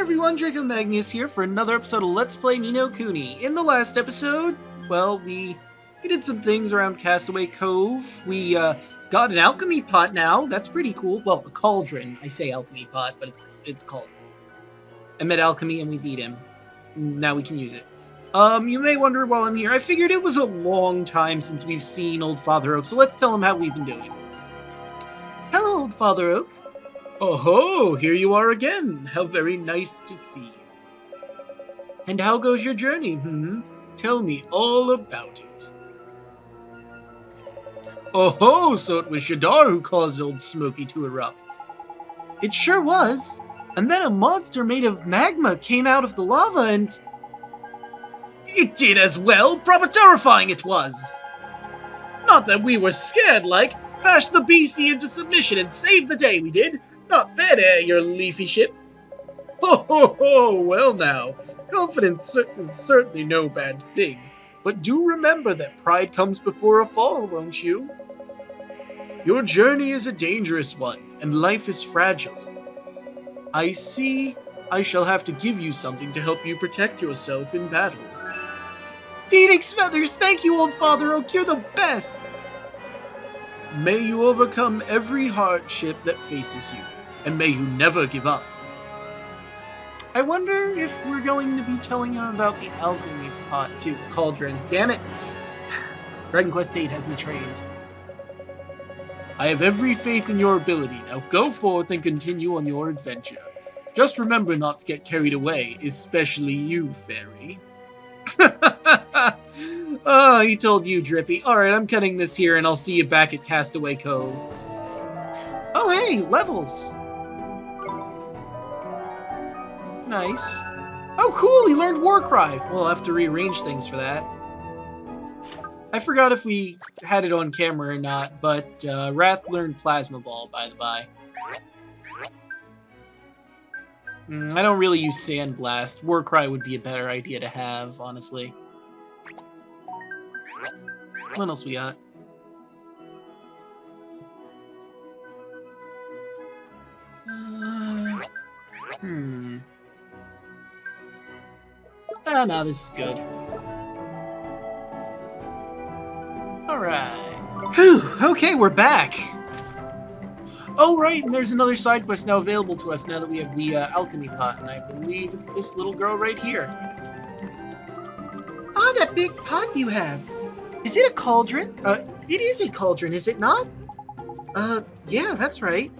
everyone, Draco Magnius here for another episode of Let's Play Ni no Kuni. In the last episode, well, we did some things around Castaway Cove. We got an alchemy pot now. That's pretty cool. Well, a cauldron. I say alchemy pot, but it's cauldron. I met alchemy and we beat him. Now we can use it. You may wonder while I'm here, I figured it was a long time since we've seen Old Father Oak, so let's tell him how we've been doing. Hello, Old Father Oak. Oh ho, here you are again. How very nice to see you. And how goes your journey, Tell me all about it. Oh ho, so it was Shadar who caused old Smokey to erupt. It sure was. And then a monster made of magma came out of the lava and... It did as well! Proper terrifying it was! Not that we were scared, like. Bashed the BC into submission and saved the day, we did. Not bad, your leafy ship. Ho ho ho, well now. Confidence is certainly no bad thing. But do remember that pride comes before a fall, won't you? Your journey is a dangerous one, and life is fragile. I see. I shall have to give you something to help you protect yourself in battle. Phoenix Feathers, thank you, Old Father Oak, you're the best! May you overcome every hardship that faces you, and may you never give up. I wonder if we're going to be telling him about the alchemy pot too. Cauldron, damn it! Dragon Quest VIII has me trained. I have every faith in your ability. Now go forth and continue on your adventure. Just remember not to get carried away, especially you, fairy. Oh, he told you, Drippy. Alright, I'm cutting this here, and I'll see you back at Castaway Cove. Oh, hey, levels! Nice. Oh, cool, he learned Warcry! We'll have to rearrange things for that. I forgot if we had it on camera or not, but Wrath learned Plasma Ball, by the by. I don't really use Sand Blast. Warcry would be a better idea to have, honestly. What else we got? Ah, no, this is good. Alright. Whew, okay, we're back! Oh, right, and there's another side quest now available to us now that we have the alchemy pot, and I believe it's this little girl right here. Ah, that big pot you have! Is it a cauldron? It is a cauldron, is it not? Yeah, that's right.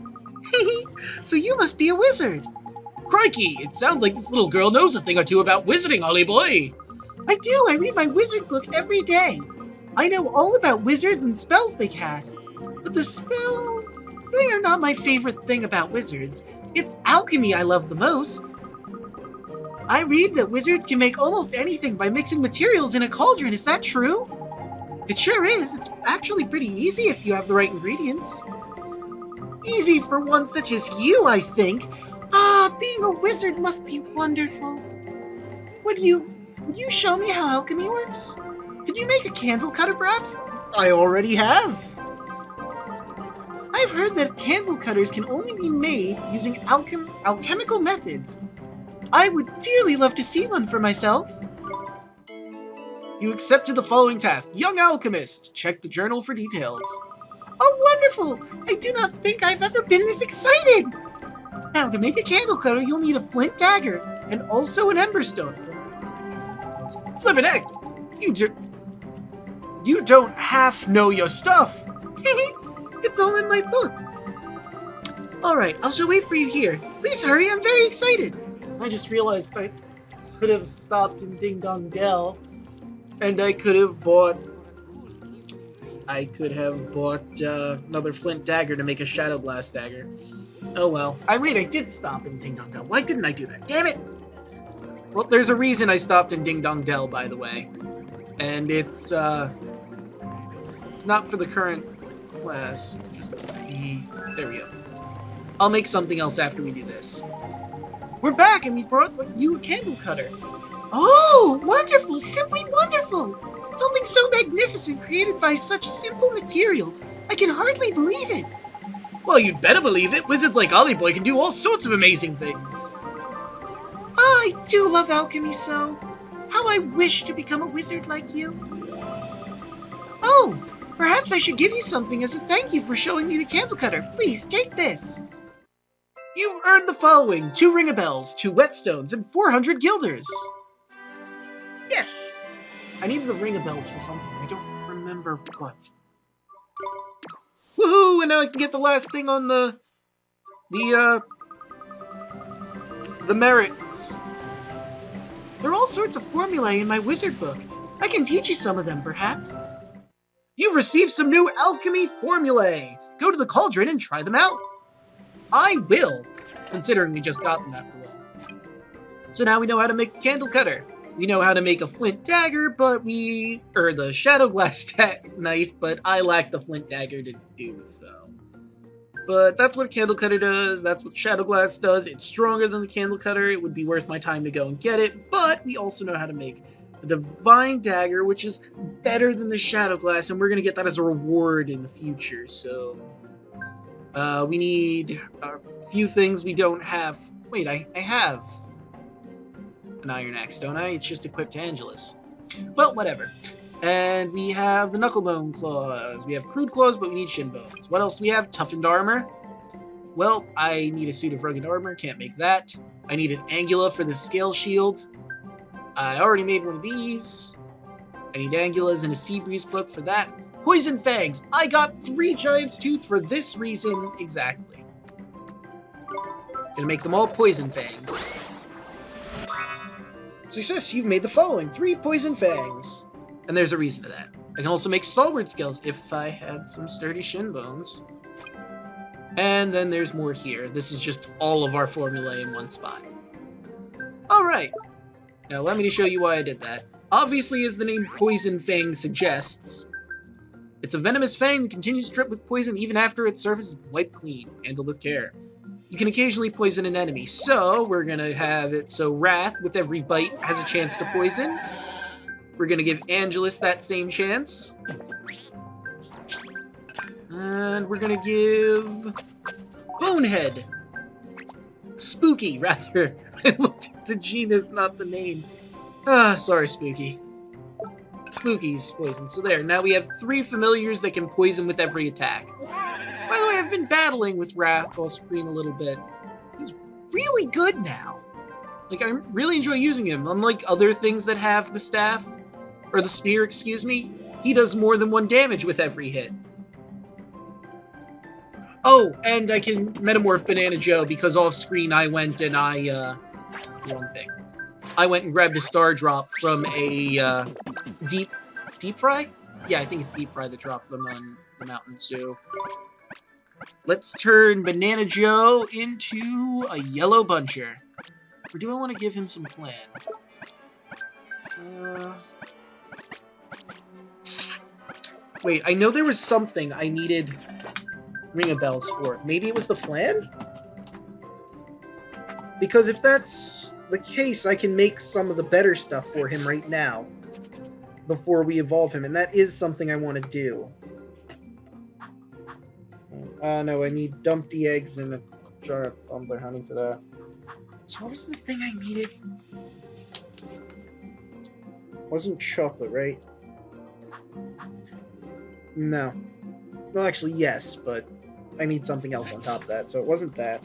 So you must be a wizard. Crikey, it sounds like this little girl knows a thing or two about wizarding, Ollie boy. I do, I read my wizard book every day. I know all about wizards and spells they cast. But the spells, they are not my favorite thing about wizards. It's alchemy I love the most. I read that wizards can make almost anything by mixing materials in a cauldron, is that true? It sure is. It's actually pretty easy if you have the right ingredients. Easy for one such as you, I think. Ah, being a wizard must be wonderful. Would you show me how alchemy works? Could you make a candle cutter, perhaps? I already have. I've heard that candle cutters can only be made using alchemical methods. I would dearly love to see one for myself. You accepted the following task. Young Alchemist. Check the journal for details. Oh, wonderful! I do not think I've ever been this excited! Now, to make a candle cutter, you'll need a flint dagger, and also an emberstone. Flippin' heck! You don't half know your stuff! It's all in my book. Alright, I shall wait for you here. Please hurry, I'm very excited. I just realized I could have stopped in Ding Dong Dell. And I could have bought another flint dagger to make a shadow blast dagger. Oh well. I did stop in Ding Dong Dell. Why didn't I do that? Damn it! Well, there's a reason I stopped in Ding Dong Dell, by the way. And it's not for the current quest. There we go. I'll make something else after we do this. We're back and we brought you a candle cutter. Oh, wonderful! Simply wonderful! Something so magnificent created by such simple materials. I can hardly believe it. Well, you'd better believe it. Wizards like Ollie Boy can do all sorts of amazing things. I do love alchemy so. How I wish to become a wizard like you. Oh, perhaps I should give you something as a thank you for showing me the candle cutter. Please, take this. You've earned the following: 2 ring-a-bells, 2 whetstones, and 400 guilders. Yes! I needed the ring-a-bells for something. I don't remember what. Woohoo! And now I can get the last thing on the merits. There are all sorts of formulae in my wizard book. I can teach you some of them, perhaps. You've received some new alchemy formulae. Go to the cauldron and try them out. I will, considering we just got them after all. So now we know how to make a candle cutter. We know how to make a flint dagger, the shadow glass knife, but I lack the flint dagger to do so. But that's what a candle cutter does, that's what shadow glass does. It's stronger than the candle cutter, it would be worth my time to go and get it, but we also know how to make a divine dagger, which is better than the shadow glass, and we're going to get that as a reward in the future, so... we need a few things we don't have. Wait, I have an iron axe, don't I? It's just equipped to Angelus. Well, whatever. And we have the knucklebone claws. We have crude claws, but we need shin bones. What else do we have? Toughened armor. Well, I need a suit of rugged armor. Can't make that. I need an angula for the scale shield. I already made one of these. I need angulas and a sea breeze cloak for that. Poison fangs! I got 3 giant's tooth for this reason exactly. Gonna make them all poison fangs. Success, you've made the following: 3 poison fangs. And there's a reason to that. I can also make stalwart scales if I had some sturdy shin bones. And then there's more here. This is just all of our formulae in one spot. Alright. Now allow me to show you why I did that. Obviously, as the name Poison Fang suggests, it's a venomous fang that continues to drip with poison even after its surface is wiped clean. Handle with care. You can occasionally poison an enemy, so we're going to have it so Wrath, with every bite, has a chance to poison. We're going to give Angelus that same chance. And we're going to give Bonehead. Spooky, rather. I looked at the genus, not the name. Sorry, Spooky. Spooky's poison. So there, now we have 3 familiars that can poison with every attack. By the way, I've been battling with Wrath off screen a little bit. He's really good now. Like, I really enjoy using him. Unlike other things that have the staff, or the spear, excuse me, he does more than 1 damage with every hit. Oh, and I can metamorph Banana Joe because off screen I went and wrong thing. I went and grabbed a star drop from a deep fry? Yeah, I think it's deep fry that dropped them on the mountain, so let's turn Banana Joe into a yellow buncher. Or do I want to give him some flan? Wait, I know there was something I needed ring-a-bells for. Maybe it was the flan? Because if that's the case, I can make some of the better stuff for him right now before we evolve him, and that is something I want to do. No, I need dumpty eggs and a jar of bumbler honey for that. So what was the thing I needed? Wasn't chocolate, right? No. Well, actually, yes, but I need something else on top of that, so it wasn't that.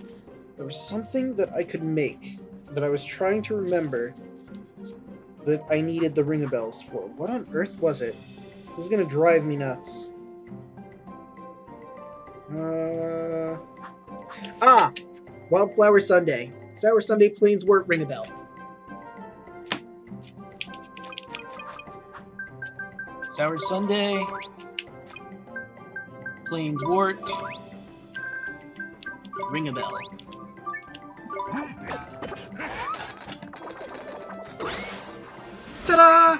There was something that I could make that I was trying to remember that I needed the ring-a-bells for. What on earth was it? This is gonna drive me nuts. Wildflower Sundae. Sour Sundae Plainswort ring-a-bell. Sour Sundae, Plainswort, ring-a-bell. Ta-da!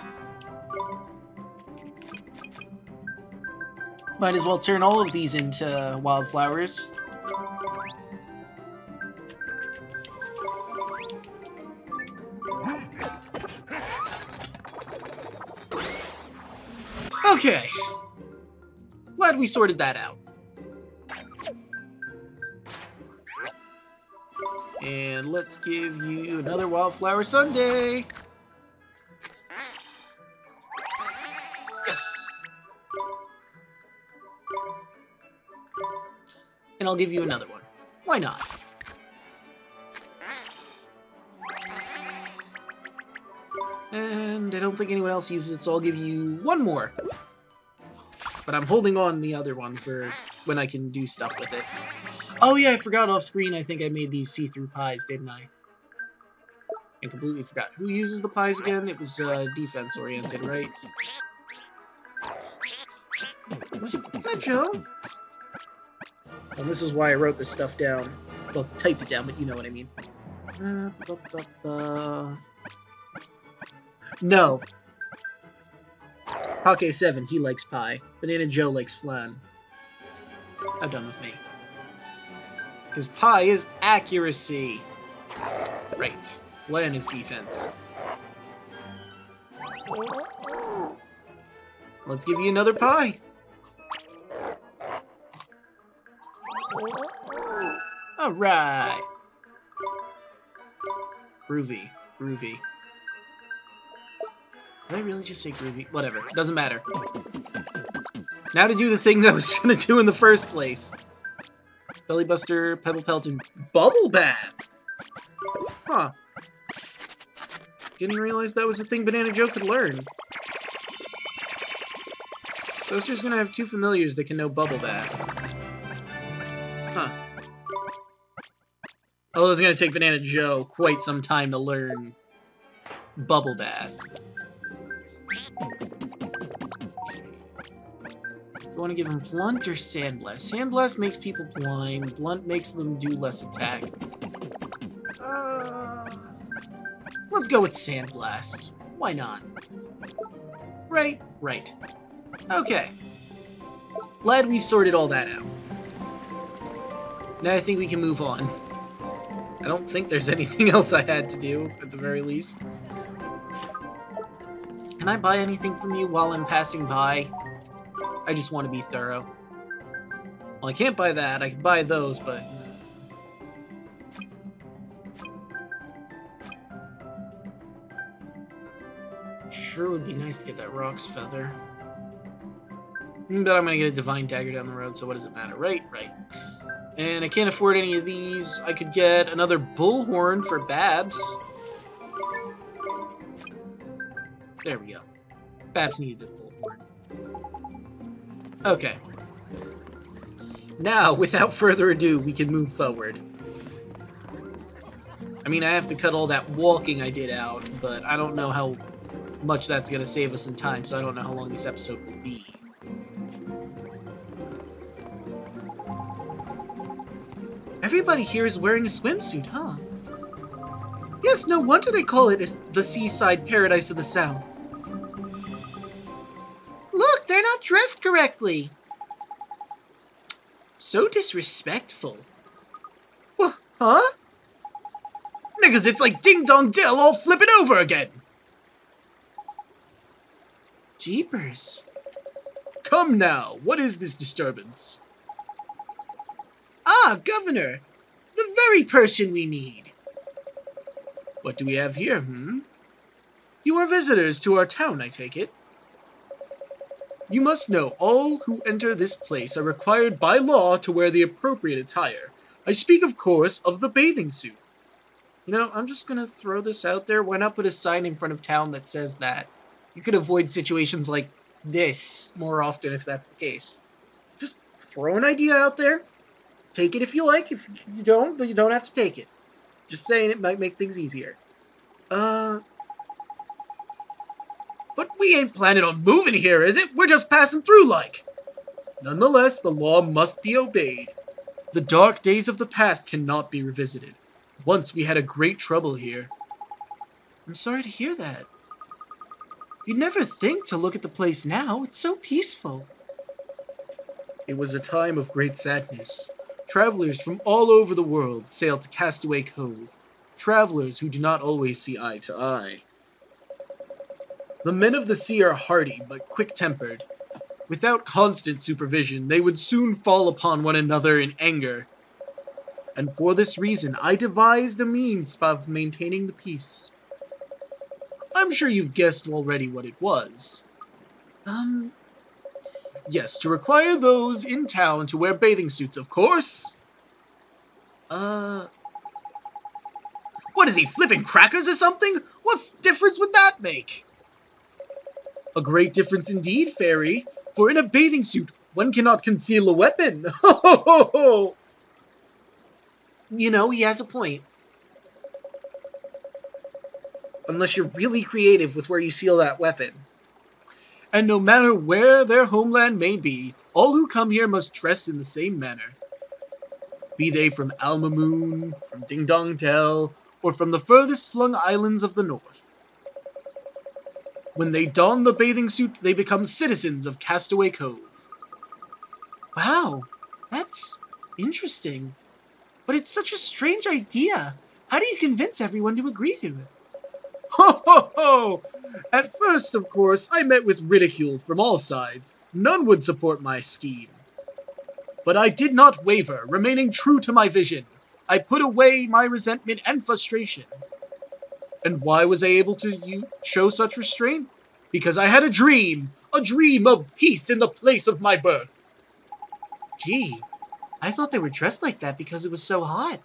Might as well turn all of these into wildflowers. Okay. Glad we sorted that out. And let's give you another Wildflower Sundae. Yes! And I'll give you another one. Why not? And I don't think anyone else uses it, so I'll give you one more. But I'm holding on the other one for when I can do stuff with it. Oh yeah, I forgot off screen, I think I made these see-through pies, didn't I? I completely forgot. Who uses the pies again? It was defense-oriented, right? Was it Joe? And this is why I wrote this stuff down. Well, typed it down, but you know what I mean. No. Hake7, he likes pie. Banana Joe likes flan. How done with me. Because pie is accuracy. Right. Flan is defense. Let's give you another pie. Alright. Groovy. Groovy. Did I really just say groovy? Whatever. Doesn't matter. Now to do the thing that I was going to do in the first place. Belly Buster, Pebble Pelt, and Bubble Bath. Huh. Didn't realize that was a thing Banana Joe could learn. So it's just going to have two familiars that can know Bubble Bath. Huh. Although it's going to take Banana Joe quite some time to learn Bubble Bath. You want to give him Blunt or Sandblast? Sandblast makes people blind. Blunt makes them do less attack. Let's go with Sandblast. Why not? Right, right. Okay. Glad we've sorted all that out. Now I think we can move on. I don't think there's anything else I had to do, at the very least. Can I buy anything from you while I'm passing by? I just want to be thorough. Well, I can't buy that. I can buy those, but... Sure would be nice to get that Rock's Feather. But I'm going to get a Divine Dagger down the road, so what does it matter? Right, right. And I can't afford any of these. I could get another Bullhorn for Babs. There we go. Babs needed a Bullhorn. Okay. Now, without further ado, we can move forward. I mean, I have to cut all that walking I did out, but I don't know how much that's going to save us in time, so I don't know how long this episode will be. Everybody here is wearing a swimsuit, huh? Yes, no wonder they call it the seaside paradise of the South. Look, they're not dressed correctly. So disrespectful. Well, huh? Niggas, it's like Ding Dong Dill all flipping over again. Jeepers. Come now, what is this disturbance? Ah, Governor! The very person we need. What do we have here, You are visitors to our town, I take it. You must know all who enter this place are required by law to wear the appropriate attire. I speak, of course, of the bathing suit. You know, I'm just gonna throw this out there. Why not put a sign in front of town that says that? You could avoid situations like this more often if that's the case. Just throw an idea out there. Take it if you like. If you don't, but you don't have to take it. Just saying, it might make things easier. But we ain't planning on moving here, is it? We're just passing through, like. Nonetheless, the law must be obeyed. The dark days of the past cannot be revisited. Once we had a great trouble here. I'm sorry to hear that. You'd never think to look at the place now. It's so peaceful. It was a time of great sadness. Travelers from all over the world sailed to Castaway Cove. Travelers who do not always see eye to eye. The men of the sea are hardy, but quick-tempered. Without constant supervision, they would soon fall upon one another in anger. And for this reason, I devised a means of maintaining the peace. I'm sure you've guessed already what it was. Yes, to require those in town to wear bathing suits, of course. What is he, flipping crackers or something? What difference would that make? A great difference indeed, Fairy, for in a bathing suit, one cannot conceal a weapon. Ho ho ho ho! You know, he has a point. Unless you're really creative with where you seal that weapon. And no matter where their homeland may be, all who come here must dress in the same manner. Be they from Al-Mamoon, from Ding Dong Dell, or from the furthest flung islands of the north. When they don the bathing suit, they become citizens of Castaway Cove. Wow, that's interesting. But it's such a strange idea. How do you convince everyone to agree to it? Ho ho ho! At first, of course, I met with ridicule from all sides. None would support my scheme. But I did not waver, remaining true to my vision. I put away my resentment and frustration. And why was I able to show such restraint? Because I had a dream of peace in the place of my birth. Gee, I thought they were dressed like that because it was so hot.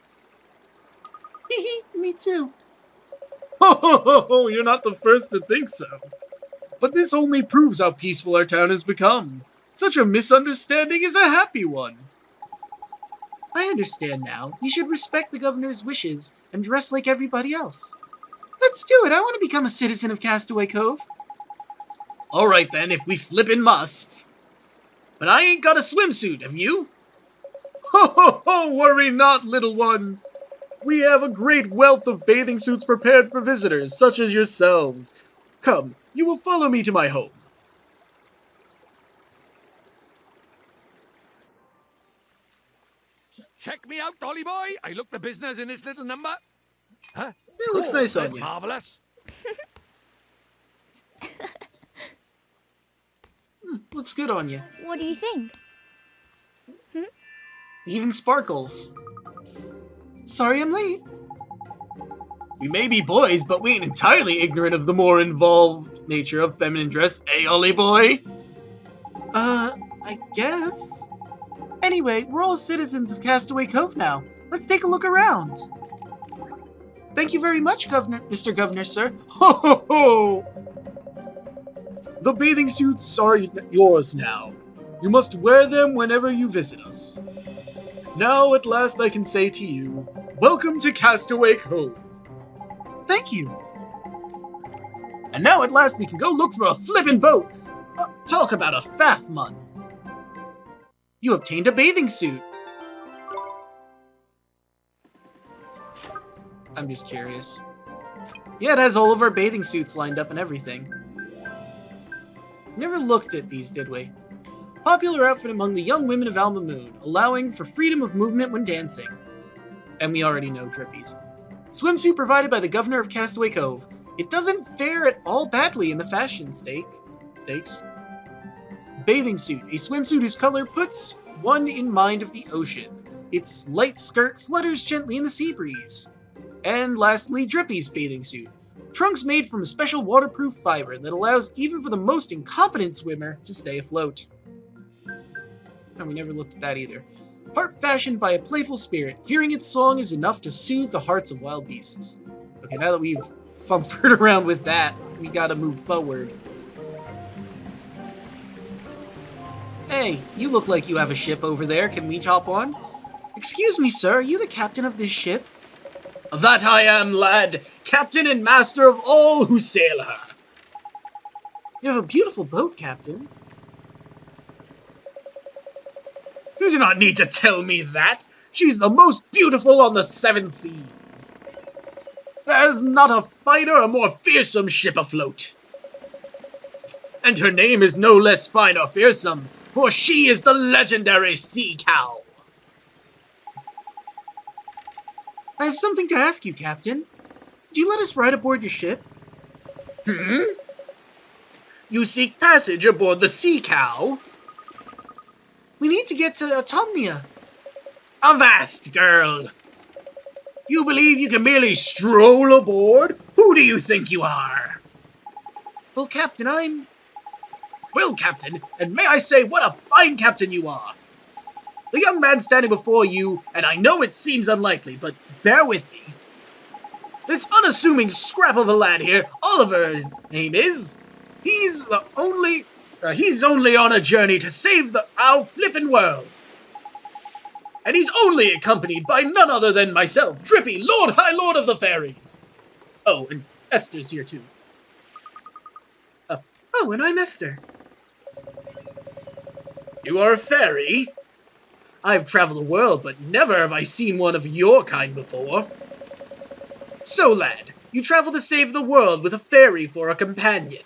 Hee me too. Ho ho ho ho, you're not the first to think so. But this only proves how peaceful our town has become. Such a misunderstanding is a happy one. I understand now. You should respect the governor's wishes and dress like everybody else. Let's do it. I want to become a citizen of Castaway Cove. Alright then, if we flippin' must. But I ain't got a swimsuit, have you? Ho ho ho, worry not, little one. We have a great wealth of bathing suits prepared for visitors, such as yourselves. Come, you will follow me to my home. Check me out, Dolly boy. I look the business in this little number. Huh? It looks nice on you. Marvelous. Looks good on you. What do you think? Even sparkles. Sorry I'm late. We may be boys, but we ain't entirely ignorant of the more involved nature of feminine dress, eh, Ollie boy? I guess. Anyway, we're all citizens of Castaway Cove now. Let's take a look around. Thank you very much, Mr. Governor, sir. Ho ho ho! The bathing suits are yours now. You must wear them whenever you visit us. Now, at last, I can say to you, welcome to Castaway Cove. Thank you. And now, at last, we can go look for a flippin' boat. Talk about a faff, mun. You obtained a bathing suit. I'm just curious. Yeah, it has all of our bathing suits lined up and everything. Never looked at these, did we? Popular outfit among the young women of Al-Mamoon, allowing for freedom of movement when dancing. And we already know Trippies. Swimsuit provided by the governor of Castaway Cove. It doesn't fare at all badly in the fashion stakes. Bathing suit, a swimsuit whose color puts one in mind of the ocean. Its light skirt flutters gently in the sea breeze. And lastly, Drippy's bathing suit. Trunks made from a special waterproof fiber that allows even for the most incompetent swimmer to stay afloat. And we never looked at that either. Harp fashioned by a playful spirit. Hearing its song is enough to soothe the hearts of wild beasts. Okay, now that we've fumpered around with that, we gotta move forward. Hey, you look like you have a ship over there. Can we hop on? Excuse me, sir. Are you the captain of this ship? That I am, lad. Captain and master of all who sail her. You have a beautiful boat, Captain. You do not need to tell me that. She's the most beautiful on the 7 seas. There's not a finer or more fearsome ship afloat. And her name is no less fine or fearsome, for she is the legendary Sea Cow. I have something to ask you, Captain. Do you let us ride aboard your ship? You seek passage aboard the Sea Cow? We need to get to Autumnia. Avast, girl! You believe you can merely stroll aboard? Who do you think you are? Well, Captain, Well, Captain, and may I say what a fine captain you are. The young man standing before you, and I know it seems unlikely, but bear with me. This unassuming scrap of a lad here, Oliver his name is, he's only on a journey to save our flippin' world. And he's only accompanied by none other than myself, Drippy, High Lord of the Fairies. Oh, and Esther's here too. Oh, and I'm Esther. You are a fairy? I've traveled the world, but never have I seen one of your kind before. So, lad, you travel to save the world with a fairy for a companion.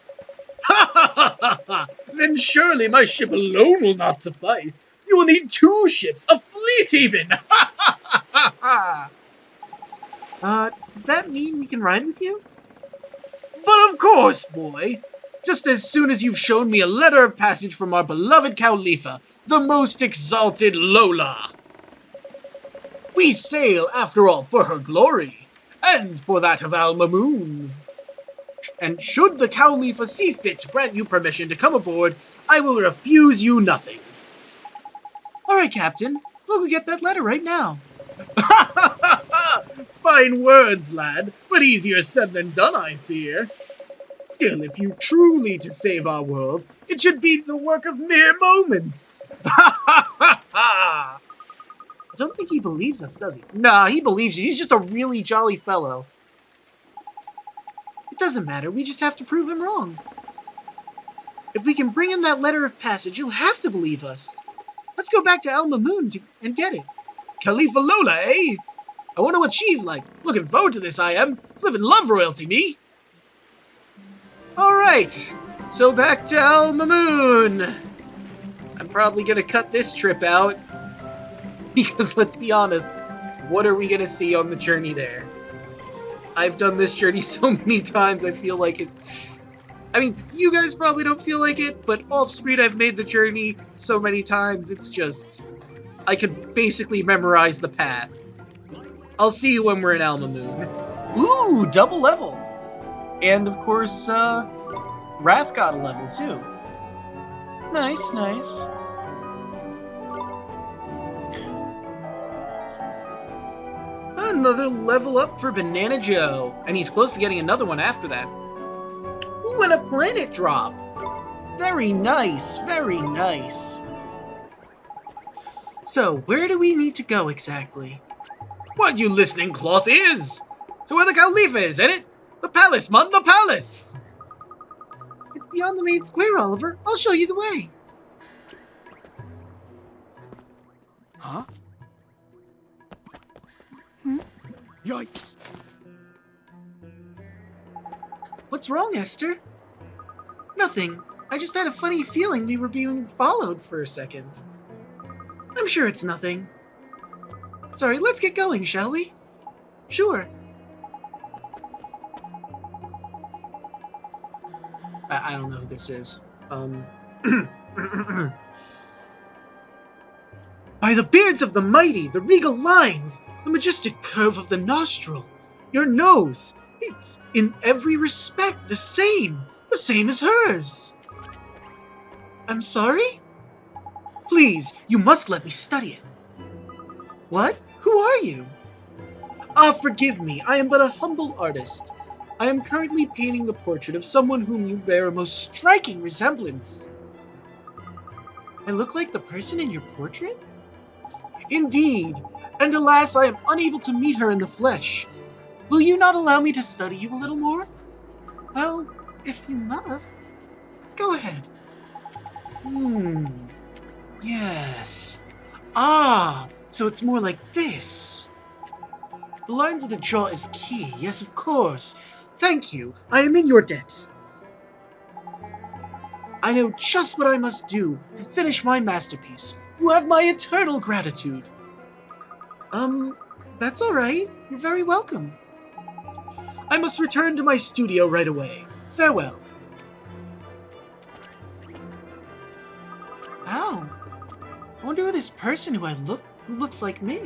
Ha ha ha ha ha! Then surely my ship alone will not suffice. You will need 2 ships, a fleet even! Ha ha ha ha ha! Does that mean we can ride with you? But of course, boy! Just as soon as you've shown me a letter of passage from our beloved Cowlipha, the most exalted Lola. We sail, after all, for her glory, and for that of Al-Mamoon. And should the Cowlipha see fit to grant you permission to come aboard, I will refuse you nothing. All right, Captain. We'll go get that letter right now. Fine words, lad, but easier said than done, I fear. Still, if you truly to save our world, it should be the work of mere moments. I don't think he believes us, does he? Nah, he believes you. He's just a really jolly fellow. It doesn't matter. We just have to prove him wrong. If we can bring him that letter of passage, he'll have to believe us. Let's go back to Al-Mamoon and get it. Cowlipha Lola, eh? I wonder what she's like. Looking forward to this, I am. Flippin' love royalty, me. Alright, so back to Al-Mamoon. I'm probably gonna cut this trip out. Because, let's be honest, what are we gonna see on the journey there? I've done this journey so many times, I feel like it's... I mean, you guys probably don't feel like it, but off-screen I've made the journey so many times, it's just... I could basically memorize the path. I'll see you when we're in Al-Mamoon. Ooh, double level! And, of course, Wrath got a level, too. Nice, nice. Another level up for Banana Joe. And he's close to getting another one after that. Ooh, and a planet drop. Very nice, very nice. So, where do we need to go exactly? What you listening cloth is? To where the Cowlipha is, ain't it? The palace, man, the palace! It's beyond the main square, Oliver. I'll show you the way. Huh? Yikes! What's wrong, Esther? Nothing. I just had a funny feeling we were being followed for a second. I'm sure it's nothing. Sorry, let's get going, shall we? Sure. I don't know who this is. By the beards of the mighty, the regal lines, the majestic curve of the nostril, your nose, it's in every respect the same as hers. I'm sorry? Please, you must let me study it. What? Who are you? Ah, forgive me, I am but a humble artist. I am currently painting the portrait of someone whom you bear a most striking resemblance. I look like the person in your portrait? Indeed, and alas, I am unable to meet her in the flesh. Will you not allow me to study you a little more? Well, if you must, go ahead. Yes. Ah, so it's more like this. The lines of the jaw is key, yes, of course. Thank you, I am in your debt. I know just what I must do to finish my masterpiece. You have my eternal gratitude. That's alright. You're very welcome. I must return to my studio right away. Farewell. Ow. I wonder who this person who who looks like me.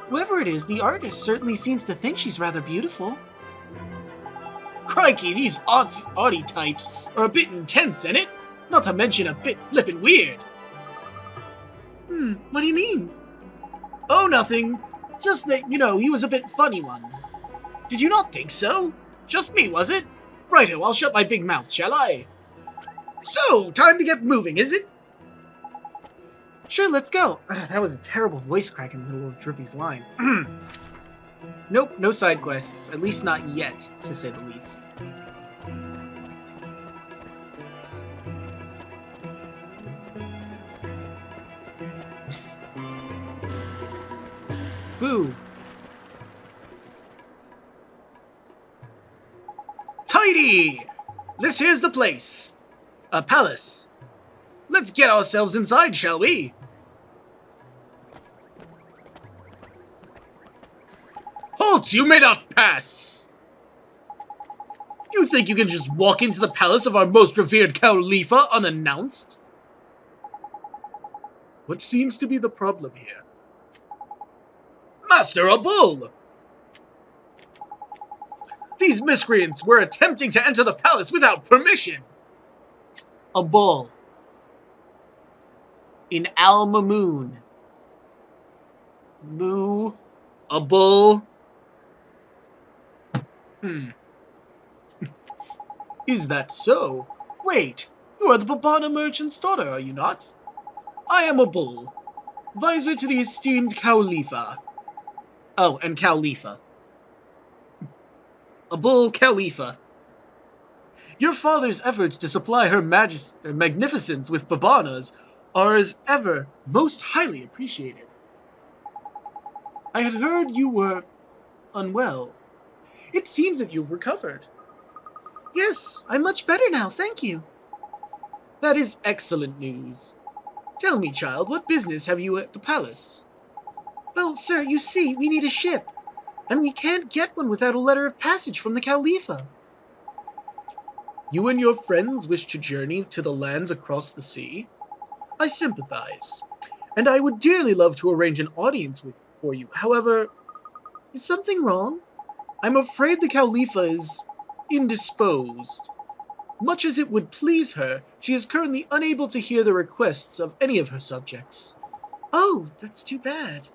Whoever it is, the artist certainly seems to think she's rather beautiful. Crikey, these arty types are a bit intense, ain't it? Not to mention a bit flippin' weird. What do you mean? Oh, nothing. Just that, he was a bit funny one. Did you not think so? Just me, was it? Righto, I'll shut my big mouth, shall I? So, time to get moving, is it? Sure, let's go. That was a terrible voice crack in the middle of Drippy's line. Nope, no side quests. At least not yet, to say the least. Boo! Tidy! This here's the place. A palace. Let's get ourselves inside, shall we? Halt! You may not pass! You think you can just walk into the palace of our most revered Cowlipha unannounced? What seems to be the problem here? Master, a bull! These miscreants were attempting to enter the palace without permission! A bull. In Al-Mamoon. Moo. A bull? Is that so? Wait, you are the Babana merchant's daughter, are you not? I am a bull. Visor to the esteemed Cowlipha. Oh, and Cowlipha. A bull Cowlipha. Your father's efforts to supply her magnificence with Babanas are as ever most highly appreciated. I had heard you were unwell. It seems that you've recovered. Yes, I'm much better now, thank you. That is excellent news. Tell me, child, what business have you at the palace? Well, sir, you see, we need a ship, and we can't get one without a letter of passage from the Cowlipha. You and your friends wish to journey to the lands across the sea? I sympathize, and I would dearly love to arrange an audience for you. However, is something wrong? I'm afraid the Cowlipha is indisposed. Much as it would please her, she is currently unable to hear the requests of any of her subjects. Oh, that's too bad.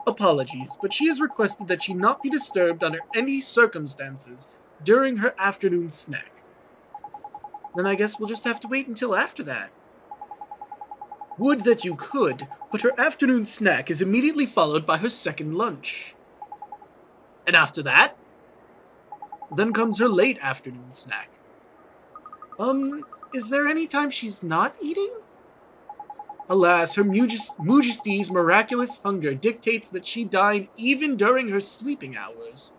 Apologies, but she has requested that she not be disturbed under any circumstances during her afternoon snack. Then I guess we'll just have to wait until after that. Would that you could, but her afternoon snack is immediately followed by her second lunch. And after that, then comes her late afternoon snack. Is there any time she's not eating? Alas, her Majesty's miraculous hunger dictates that she dine even during her sleeping hours.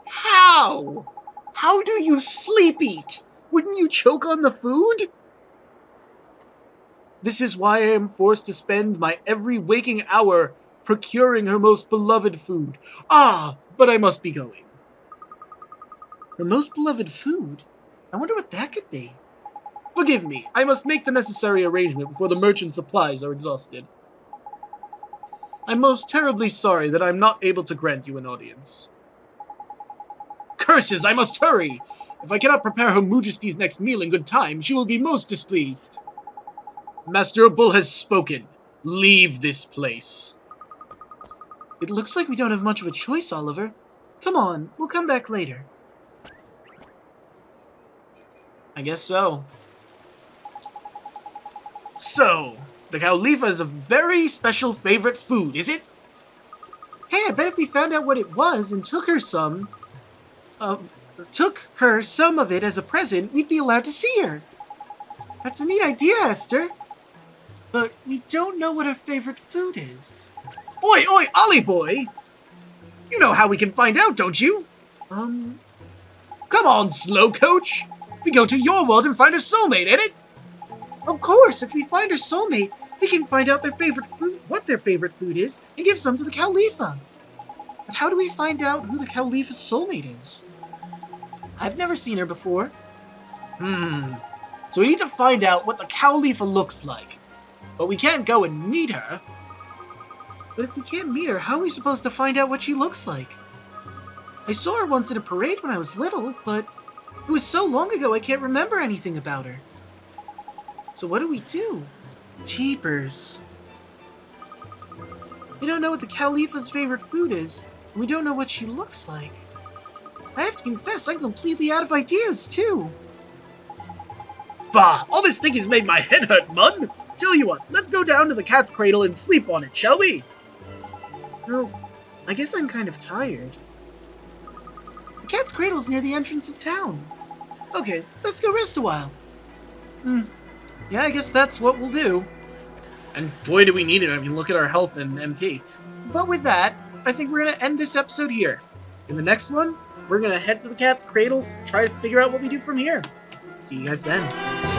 How? How do you sleep eat? Wouldn't you choke on the food? This is why I am forced to spend my every waking hour procuring her most beloved food. Ah, but I must be going. Her most beloved food? I wonder what that could be. Forgive me, I must make the necessary arrangement before the merchant supplies are exhausted. I'm most terribly sorry that I'm not able to grant you an audience. Curses, I must hurry! If I cannot prepare Her Majesty's next meal in good time, she will be most displeased. Master Bull has spoken. Leave this place. It looks like we don't have much of a choice, Oliver. Come on, we'll come back later. I guess so. So, the Cowlipha is a very special favorite food, is it? Hey, I bet if we found out what it was and took her some of it as a present, we'd be allowed to see her. That's a neat idea, Esther. But we don't know what her favorite food is. Oi, oi, Ollie boy! You know how we can find out, don't you? Come on, slow coach. We go to your world and find her soulmate, ain't it? Of course, if we find her soulmate, we can find out what their favorite food is, and give some to the Cowlipha. But how do we find out who the Cowlipha's soulmate is? I've never seen her before. So we need to find out what the Cowlipha looks like. But we can't go and meet her. But if we can't meet her, how are we supposed to find out what she looks like? I saw her once at a parade when I was little, but it was so long ago I can't remember anything about her. So what do we do? Jeepers. We don't know what the Cowlipha's favorite food is, and we don't know what she looks like. I have to confess, I'm completely out of ideas, too. Bah, all this thinking's made my head hurt, Mun. Tell you what, let's go down to the cat's cradle and sleep on it, shall we? Well, I guess I'm kind of tired. The cat's cradle's near the entrance of town. Okay, let's go rest a while. Yeah, I guess that's what we'll do. And boy do we need it, I mean, look at our health and MP. But with that, I think we're going to end this episode here. In the next one, we're going to head to the cat's cradles, try to figure out what we do from here. See you guys then.